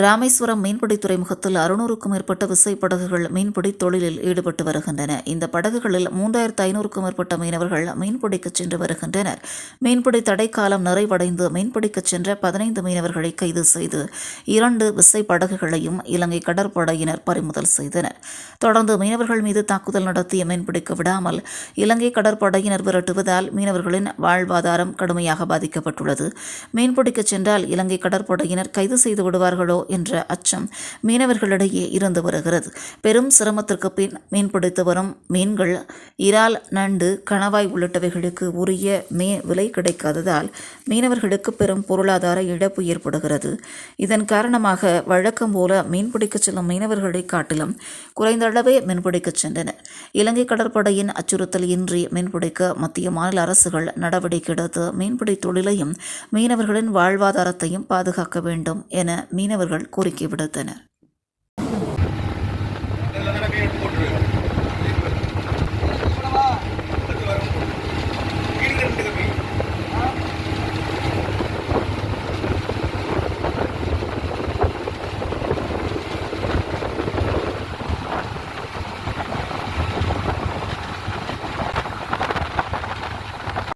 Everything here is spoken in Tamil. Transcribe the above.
ராமேஸ்வரம் மீன்பிடி துறைமுகத்தில் 600க்கும் மேற்பட்ட விசைப்படகுகள் மீன்பிடி தொழிலில் ஈடுபட்டு வருகின்றன. இந்த படகுகளில் 3500க்கும் மேற்பட்ட மீனவர்கள் மீன்பிடிக்க சென்று வருகின்றனர். மீன்பிடி தடைக்காலம் நிறைவடைந்து மீன்பிடிக்க சென்ற 15 மீனவர்களை கைது செய்து 2 விசைப்படகுகளையும் இலங்கை கடற்படையினர் பறிமுதல் செய்தனர். தொடர்ந்து மீனவர்கள் மீது தாக்குதல் நடத்திய மீன்பிடிக்க விடாமல் இலங்கை கடற்படையினர் விரட்டுவதால் மீனவர்களின் வாழ்வாதாரம் கடுமையாக பாதிக்கப்பட்டுள்ளது. மீன்பிடிக்க சென்றால் இலங்கை கடற்படையினர் கைது செய்து விடுவார்களோ என்ற அச்சம் மீனவர்களிடையே இருந்து வருகிறது. பெரும் சிரமத்திற்கு பின் மீன்பிடித்து வரும் மீன்கள் இறால், நண்டு, கணவாய் உள்ளிட்டவைகளுக்கு உரிய விலை கிடைக்காததால் மீனவர்களுக்கு பெரும் பொருளாதார இழப்பு ஏற்படுகிறது. இதன் காரணமாக வழக்கம் போல மீன்பிடிக்க செல்லும் மீனவர்களை காட்டிலும் குறைந்த அளவே மீன்பிடிக்க சென்றனர். இலங்கை கடற்படையின் அச்சுறுத்தல் இன்றி மீன்பிடிக்க மத்திய மாநில அரசுகள் நடவடிக்கை எடுத்து மீன்பிடி தொழிலையும் மீனவர்களின் வாழ்வாதாரத்தையும் பாதுகாக்க வேண்டும் என மீனவர்கள் கோரிக்கை விடுத்தனர்.